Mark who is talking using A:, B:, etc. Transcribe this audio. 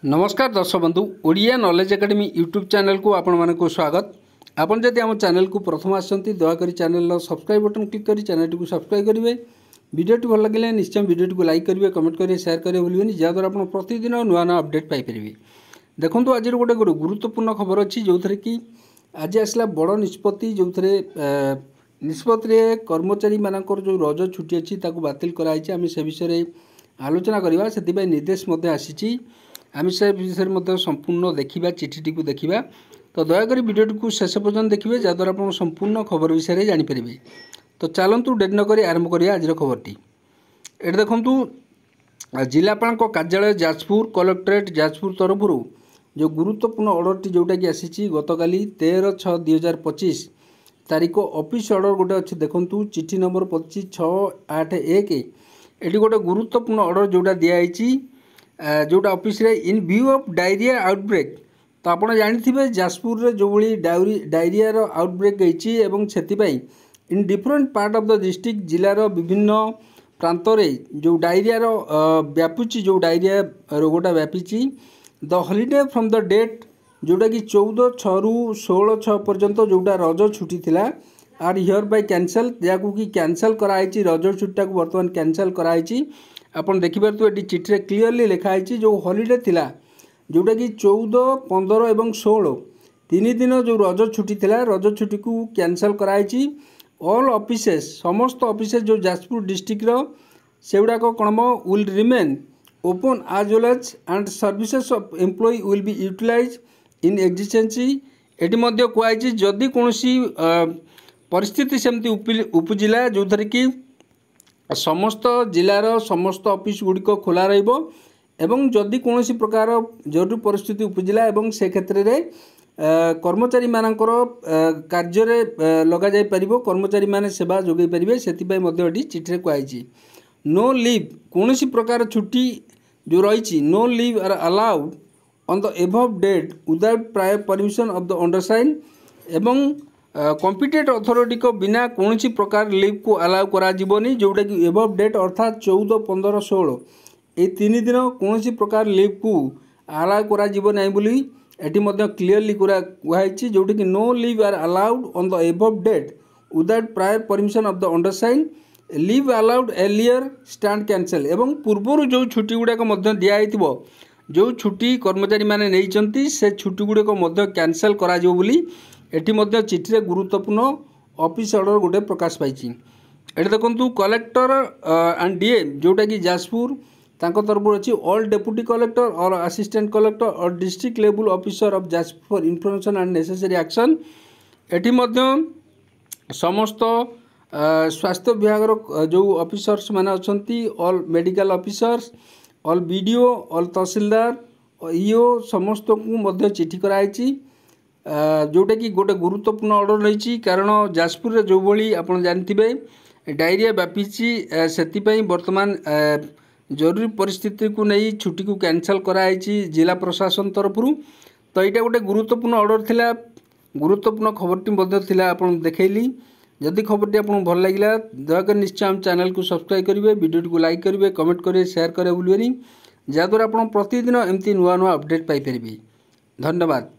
A: नमस्कार दर्शक बंधु Odia knowledge academy YouTube channel को आपण मानक स्वागत। आपन जदि आम चैनल को प्रथम आसती दयाकोरी चैनल सब्सक्राइब बटन क्लिक कर चैनल को सब्सक्राइब करेंगे। वीडियो भल लगे निश्चय वीडियो को लाइक करेंगे, कमेंट करेंगे, शेयर करेंगे भूलें जहाँद्वारा आप प्रतिदिन नुआ नुआ अपडेट पाइपर। देखो आज गोटे गुरुत्वपूर्ण खबर अच्छी जो थे कि आज आसला बड़ निष्पत्ति जो निष्पत्ति कर्मचारी मानकर जो रज छुट्टी अच्छी बातिल कराई आम से विषय आलोचना करवा से निर्देश आसी आम से विषय संपूर्ण देखा चिठी को देखा। तो दयाकोरी वीडियो को शेष पर्यटन देखिए जहाँद्वारा आप संपूर्ण खबर विषय जानीपर। तो चलतु डेरी नक आरंभ करिए आज खबरटी। ये देखु जिलापाल कार्यालय जाजपुर कलेक्टरेट जाजपुर तरफ जो गुरुत्वपूर्ण ऑर्डरटी जोटा कि आसी गतकाली 13/6/2025 तारीख ऑफिस ऑर्डर गोटे अच्छे देखु चिठी नंबर 25/681 ये गोटे गुरुत्वपूर्ण ऑर्डर जोटा दिखाई जोटा ऑफिस रे इन व्यू ऑफ डायरिया आउटब्रेक। तो आप जानी जाजपुर रे जो भाई डायरिया आउटब्रेक होती in different part of the district जिलार विभिन्न प्रांत जो डायरिया व्यापुची जो डायरिया रोगटा व्यापी the holiday from the date जोटा कि 14/6 ରୁ 16/6 पर्यंत जोटा रज छुट्टी थिला आर हियर बाय कैंसल जहाँ कि कैंसल कराई रज छुट्टा को बर्तमान कैंसल कराई। आपन देखिपारे ये चिठी क्लीयरली लिखाई जो हॉलिडे थिला जोटा कि 14, 15 और 16 तीन दिन जो रज छुट्टी थिला रज छुट्टी को कैंसल कराई। ऑल ऑफिसेस समस्त ऑफिसेस जो जाजपुर डिस्ट्रिक्ट से गुड़ाक कौन विल रिमेन ओपन आज well as and services of employ will be utilize in exigency. एटी मध्य कहुई जदि कौन परिस्थिति सेमती उपजिला जो थे कि समस्त जिलार समस्त ऑफिस गुड़िक खोला रही जदि कौन प्रकार जरूरी परिस्थिति उपजिला से क्षेत्र में कर्मचारी मानकर कार्य लग जाई परिबो कर्मचारी माने सेवा जोगई परिबे से चिठी कहुई। नो लीव कौन प्रकार छुट्टी जो रही no leave are allowed on the above date without prior permission of the undersign एवं कॉम्पिटेंट अथॉरिटी को बिना कौन प्रकार लीव को अलाउ करा जीवनी जोटा कि एबव डेट अर्थात 14, 15, 16 ये तीन दिन कौन प्रकार लीव को अलाउ करा जीव नहीं बोली एटी क्लीयरली कहुई जोटा कि no leave are allowed on the above date without prior permission of the undersign leave allowed earlier stand cancel एवं पूर्वर जो छुट्टी गुड़ाक दिखाई जो छुट्टी कर्मचारी माने नहीं से छुट्टी गुड़ाक कैंसल करा बोली एटी चिठी गुरुत्वपूर्ण ऑफिस ऑर्डर गोटे प्रकाश पाई। ये देखु कलेक्टर एंड डीए जोटा कि जाजपुर तरफ अच्छी ऑल डेप्यूटी कलेक्टर और असिस्टेंट कलेक्टर और district level officer of Jajpur for information and necessary action एटी समस्त स्वास्थ्य विभाग जो ऑफिसर्स माने अच्छी all medical officers all BDO all tehsildar EO समस्त को चिठी कराई जोटा कि गोटे गुरुत्वपूर्ण ऑर्डर रही कारण जाजपुर जो भाई आप जानते डायरिया व्यापी से बर्तमान जरूरी परिस्थिति को नहीं छुट्टी को कैंसल कराई जिला प्रशासन तरफ। तो यहाँ गोटे गुरुत्वपूर्ण ऑर्डर थिला गुरुत्वपूर्ण खबरटी आप देखली जदि खबरटी आपको भल लगे दयाकोरी निश्चय आम चैनल को सब्सक्राइब करेंगे, वीडियो को लाइक करेंगे, कमेंट करेंगे, शेयर करेंगे भूलें जहाँद्वारा आप प्रतिदिन एमती नुआ नुआ अपडेट पाइपर। धन्यवाद।